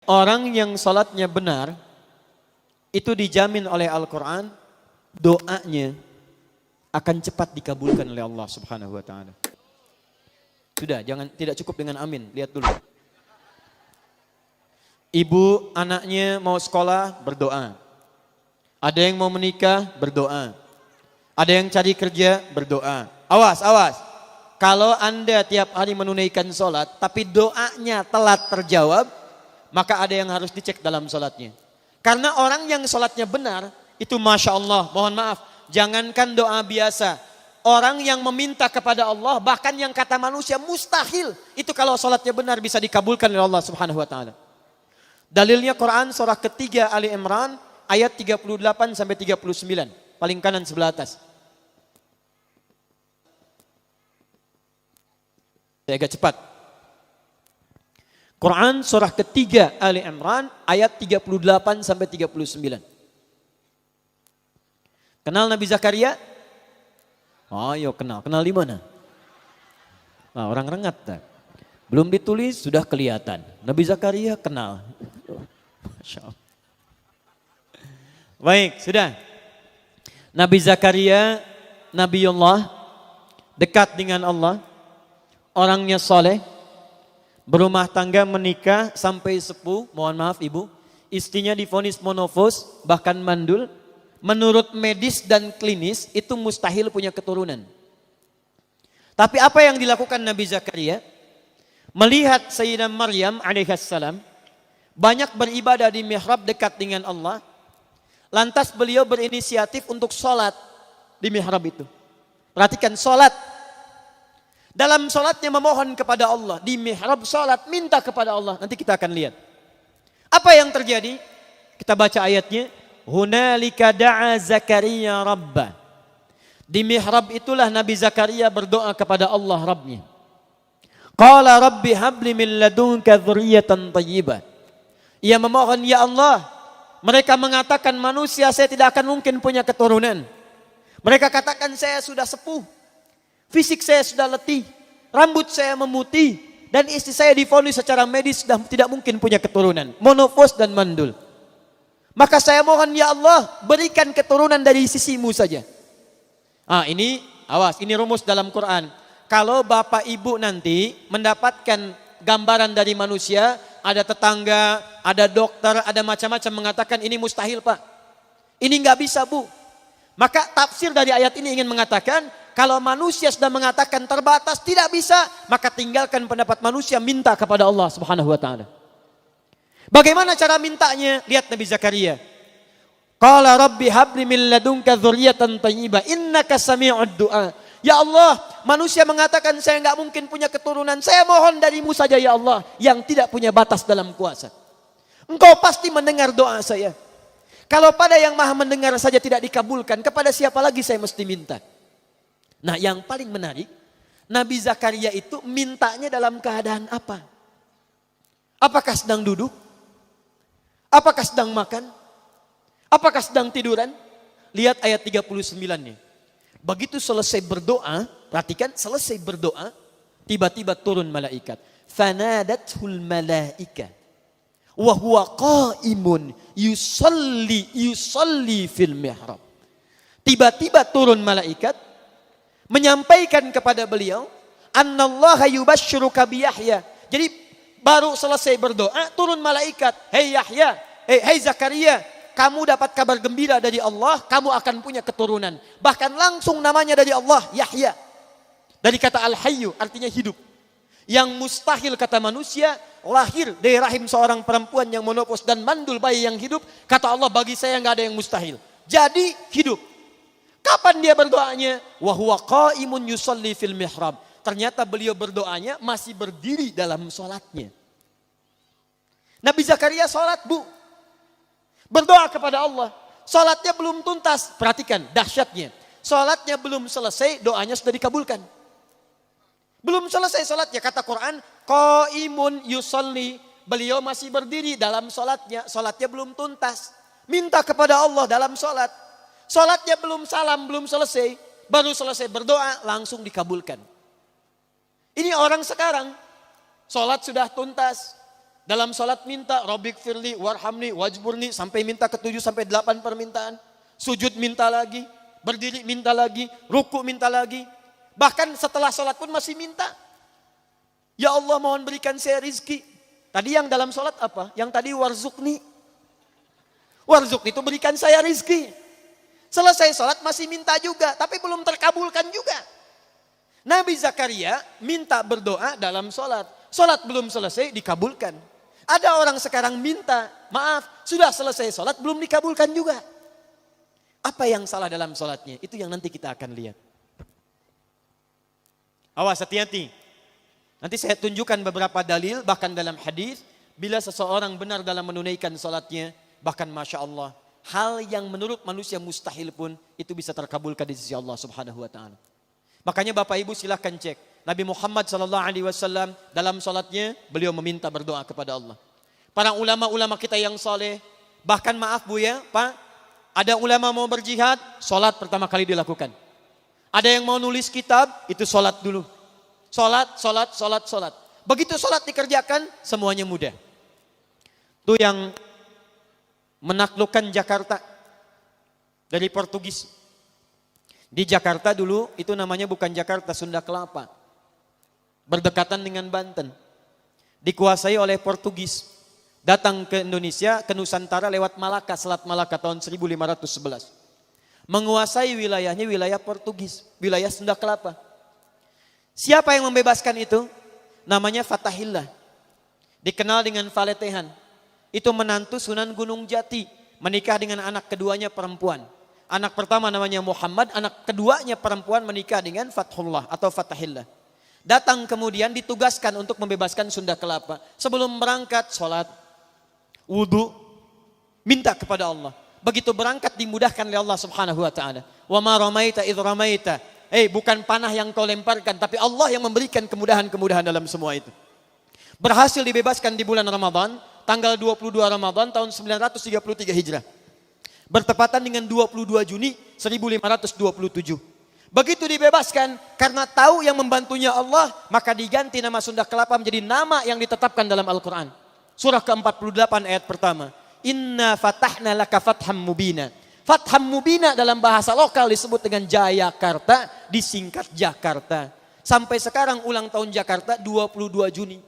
Orang yang salatnya benar, itu dijamin oleh Al-Quran, doanya akan cepat dikabulkan oleh Allah Subhanahu wa Ta'ala. Sudah, tidak cukup dengan amin, lihat dulu. Ibu anaknya mau sekolah, berdoa. Ada yang mau menikah, berdoa. Ada yang cari kerja, berdoa. Awas, awas. Kalau Anda tiap hari menunaikan sholat, tapi doanya telat terjawab, maka ada yang harus dicek dalam sholatnya. Karena orang yang sholatnya benar, itu Masya Allah, mohon maaf, jangankan doa biasa. Orang yang meminta kepada Allah, bahkan yang kata manusia mustahil, itu kalau sholatnya benar bisa dikabulkan oleh Allah Subhanahu wa Ta'ala. Dalilnya Quran surah ketiga Ali Imran ayat 38 sampai 39, paling kanan sebelah atas. Saya agak cepat. Quran surah ketiga Ali Imran ayat 38 sampai 39. Kenal Nabi Zakaria? Oh, yo kenal. Kenal di mana? Nah, orang rengat tak? Belum ditulis sudah kelihatan. Nabi Zakaria kenal. Masya Allah. Baik, sudah. Nabi Zakaria, Nabiullah, dekat dengan Allah, orangnya soleh, berumah tangga, menikah sampai sepuh, mohon maaf ibu, istrinya divonis monofos, bahkan mandul. Menurut medis dan klinis itu mustahil punya keturunan. Tapi apa yang dilakukan Nabi Zakaria? Melihat Sayyidah Maryam alaihissalam banyak beribadah di mihrab dekat dengan Allah. Lantas beliau berinisiatif untuk sholat di mihrab itu. Perhatikan sholat. Dalam sholatnya memohon kepada Allah. Di mihrab sholat minta kepada Allah. Nanti kita akan lihat. Apa yang terjadi? Kita baca ayatnya. Hunalika da'a Zakaria Rabbah. Di mihrab itulah Nabi Zakaria berdoa kepada Allah Rabbnya. Qala Rabbi habli min ladunka dzurriyyatan thayyibah. Ia memohon, ya Allah, mereka mengatakan manusia saya tidak akan mungkin punya keturunan. Mereka katakan saya sudah sepuh. Fisik saya sudah letih, rambut saya memutih, dan istri saya divonis secara medis sudah tidak mungkin punya keturunan, monofos dan mandul. Maka saya mohon ya Allah, berikan keturunan dari sisimu saja. Ini awas, ini rumus dalam Quran. Kalau bapak ibu nanti mendapatkan gambaran dari manusia, ada tetangga, ada dokter, ada macam-macam mengatakan ini mustahil pak, ini nggak bisa bu. Maka tafsir dari ayat ini ingin mengatakan, kalau manusia sudah mengatakan terbatas, tidak bisa, maka tinggalkan pendapat manusia, minta kepada Allah Subhanahu wa Ta'ala. Bagaimana cara mintanya? Lihat Nabi Zakaria. Qala Rabbi habli min ladunka dzurriyyatan thayyibah innaka sami'ud du'a. Ya Allah, manusia mengatakan saya enggak mungkin punya keturunan. Saya mohon darimu saja ya Allah, yang tidak punya batas dalam kuasa. Engkau pasti mendengar doa saya. Kalau pada yang maha mendengar saja tidak dikabulkan, kepada siapa lagi saya mesti minta? Nah, yang paling menarik, Nabi Zakaria itu mintanya dalam keadaan apa? Apakah sedang duduk? Apakah sedang makan? Apakah sedang tiduran? Lihat ayat 39-nya. Begitu selesai berdoa, perhatikan, selesai berdoa, tiba-tiba turun malaikat. Fanadathul malaika wa huwa qaimun yusalli fil mihrab. Tiba-tiba turun malaikat menyampaikan kepada beliau, annallaha yubashshiruka bi Yahya. Jadi baru selesai berdoa, turun malaikat. Hei Yahya, hei Zakaria, kamu dapat kabar gembira dari Allah, kamu akan punya keturunan. Bahkan langsung namanya dari Allah, Yahya. Dari kata Al-Hayyu, artinya hidup. Yang mustahil kata manusia, lahir dari rahim seorang perempuan yang monopos dan mandul bayi yang hidup. Kata Allah, bagi saya nggak ada yang mustahil. Jadi hidup. Kapan dia berdoanya? Wa huwa qaimun yusalli fil mihrab. Ternyata beliau berdoanya masih berdiri dalam sholatnya. Nabi Zakaria sholat bu. Berdoa kepada Allah. Sholatnya belum tuntas. Perhatikan dahsyatnya. Sholatnya belum selesai, doanya sudah dikabulkan. Belum selesai sholatnya. Kata Quran, qaimun yusalli. Beliau masih berdiri dalam sholatnya. Sholatnya belum tuntas. Minta kepada Allah dalam sholat. Sholatnya belum salam, belum selesai. Baru selesai berdoa, langsung dikabulkan. Ini orang sekarang, sholat sudah tuntas. Dalam sholat minta, Rabbik firli, warhamni, wajburni, sampai minta ke-7 sampai 8 permintaan. Sujud minta lagi, berdiri minta lagi, ruku minta lagi. Bahkan setelah sholat pun masih minta. Ya Allah mohon berikan saya rizki. Tadi yang dalam sholat apa? Yang tadi warzukni. Warzukni itu berikan saya rizki. Selesai sholat masih minta juga, tapi belum terkabulkan juga. Nabi Zakaria minta berdoa dalam sholat. Sholat belum selesai dikabulkan. Ada orang sekarang minta, maaf sudah selesai sholat belum dikabulkan juga. Apa yang salah dalam sholatnya? Itu yang nanti kita akan lihat. Awas hati-hati. Nanti saya tunjukkan beberapa dalil bahkan dalam hadis. Bila seseorang benar dalam menunaikan sholatnya, bahkan Masya Allah. Hal yang menurut manusia mustahil pun itu bisa terkabulkan di sisi Allah Subhanahu wa Ta'ala. Makanya Bapak Ibu silahkan cek. Nabi Muhammad SAW dalam sholatnya beliau meminta berdoa kepada Allah. Para ulama-ulama kita yang soleh, bahkan maaf Bu ya Pak, ada ulama mau berjihad, sholat pertama kali dilakukan. Ada yang mau nulis kitab, itu sholat dulu. Sholat. Begitu sholat dikerjakan, semuanya mudah. Itu yang menaklukkan Jakarta dari Portugis. Di Jakarta dulu itu namanya bukan Jakarta, Sunda Kelapa. Berdekatan dengan Banten. Dikuasai oleh Portugis. Datang ke Indonesia, ke Nusantara lewat Malaka, Selat Malaka tahun 1511. Menguasai wilayahnya wilayah Portugis, wilayah Sunda Kelapa. Siapa yang membebaskan itu? Namanya Fatahillah. Dikenal dengan Faletehan. Itu menantu Sunan Gunung Jati, menikah dengan anak keduanya perempuan. Anak pertama namanya Muhammad, anak keduanya perempuan menikah dengan Fathullah atau Fatahillah. Datang kemudian ditugaskan untuk membebaskan Sunda Kelapa. Sebelum berangkat sholat, wudu, minta kepada Allah. Begitu berangkat dimudahkan oleh Allah Subhanahu wa Ta'ala. Wa ma ramaita idh ramaita. Bukan panah yang kau lemparkan, tapi Allah yang memberikan kemudahan-kemudahan dalam semua itu. Berhasil dibebaskan di bulan Ramadan, tanggal 22 Ramadan tahun 933 Hijrah. Bertepatan dengan 22 Juni 1527. Begitu dibebaskan, karena tahu yang membantunya Allah, maka diganti nama Sunda Kelapa menjadi nama yang ditetapkan dalam Al-Quran. Surah ke-48 ayat pertama. Inna fatahna laka fatham mubina. Fatham mubina dalam bahasa lokal disebut dengan Jayakarta, disingkat Jakarta. Sampai sekarang ulang tahun Jakarta 22 Juni.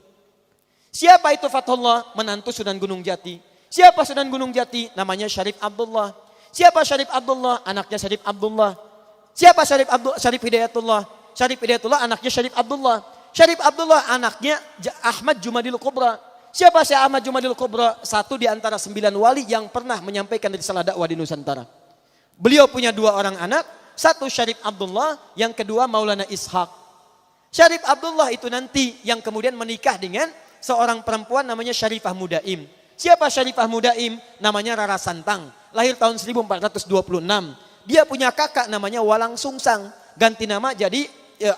Siapa itu Fathullah? Menantu Sunan Gunung Jati. Siapa Sunan Gunung Jati? Namanya Syarif Abdullah. Siapa Syarif Abdullah? Anaknya Syarif Abdullah. Siapa Syarif Hidayatullah? Syarif Hidayatullah anaknya Syarif Abdullah. Syarif Abdullah anaknya Ahmad Jumadil Kubra. Siapa Syekh Ahmad Jumadil Kubra? Satu di antara 9 wali yang pernah menyampaikan risalah dakwah di Nusantara. Beliau punya 2 orang anak. Satu Syarif Abdullah, yang kedua Maulana Ishaq. Syarif Abdullah itu nanti yang kemudian menikah dengan seorang perempuan namanya Syarifah Mudaim. Siapa Syarifah Mudaim? Namanya Rara Santang. Lahir tahun 1426. Dia punya kakak namanya Walang Sungsang. Ganti nama jadi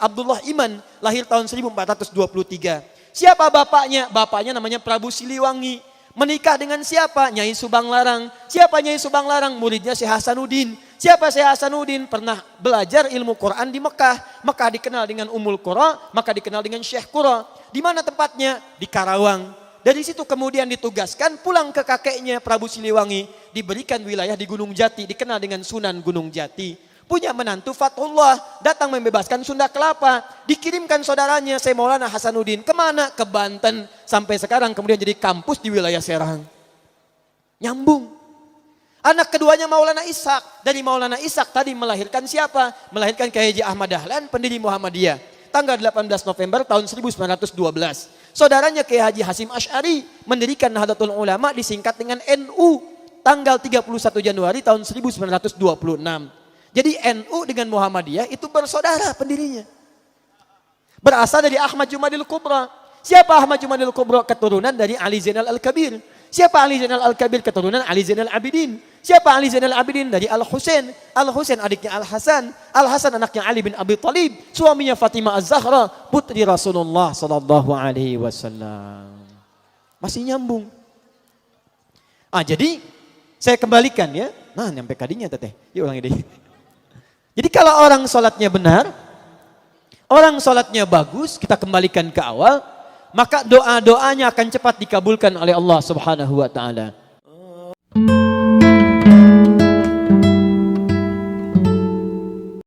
Abdullah Iman. Lahir tahun 1423. Siapa bapaknya? Bapaknya namanya Prabu Siliwangi. Menikah dengan siapa? Nyai Subang Larang. Siapa Nyai Subang Larang? Muridnya Syekh Hasanuddin. Siapa Syekh Hasanuddin? Pernah belajar ilmu Quran di Mekah. Mekah dikenal dengan Ummul Qura, maka dikenal dengan Syekh Qura. Di mana tempatnya? Di Karawang. Dari situ kemudian ditugaskan pulang ke kakeknya Prabu Siliwangi. Diberikan wilayah di Gunung Jati, dikenal dengan Sunan Gunung Jati. Punya menantu Fathullah, datang membebaskan Sunda Kelapa. Dikirimkan saudaranya Syekh Maulana Hasanuddin. Kemana? Ke Banten. Sampai sekarang kemudian jadi kampus di wilayah Serang. Nyambung. Anak keduanya Maulana Ishaq. Dari Maulana Ishaq tadi melahirkan siapa? Melahirkan Kyai Haji Ahmad Dahlan, pendiri Muhammadiyah. Tanggal 18 November tahun 1912. Saudaranya Kyai Haji Hasim Asy'ari mendirikan Nahdlatul Ulama disingkat dengan NU. Tanggal 31 Januari tahun 1926. Jadi NU dengan Muhammadiyah itu bersaudara pendirinya. Berasal dari Ahmad Jumadil Kubra. Siapa Ahmad Jumadil Kubra? Keturunan dari Ali Zainal Al-Kabir. Siapa Ali Zainal Al-Kabir? Keturunan Ali Zainal Abidin. Siapa Ali Zainal Abidin? Dari Al-Husain. Al-Husain adiknya Al-Hasan. Al-Hasan anaknya Ali bin Abi Thalib. Suaminya Fatimah Az-Zahra, putri Rasulullah sallallahu alaihi wasallam. Masih nyambung. Jadi saya kembalikan ya. Nah, nyampe kadinya teteh. Yuk ulangi deh. Jadi kalau orang sholatnya benar, orang sholatnya bagus, kita kembalikan ke awal, maka doa-doanya akan cepat dikabulkan oleh Allah Subhanahu wa taala.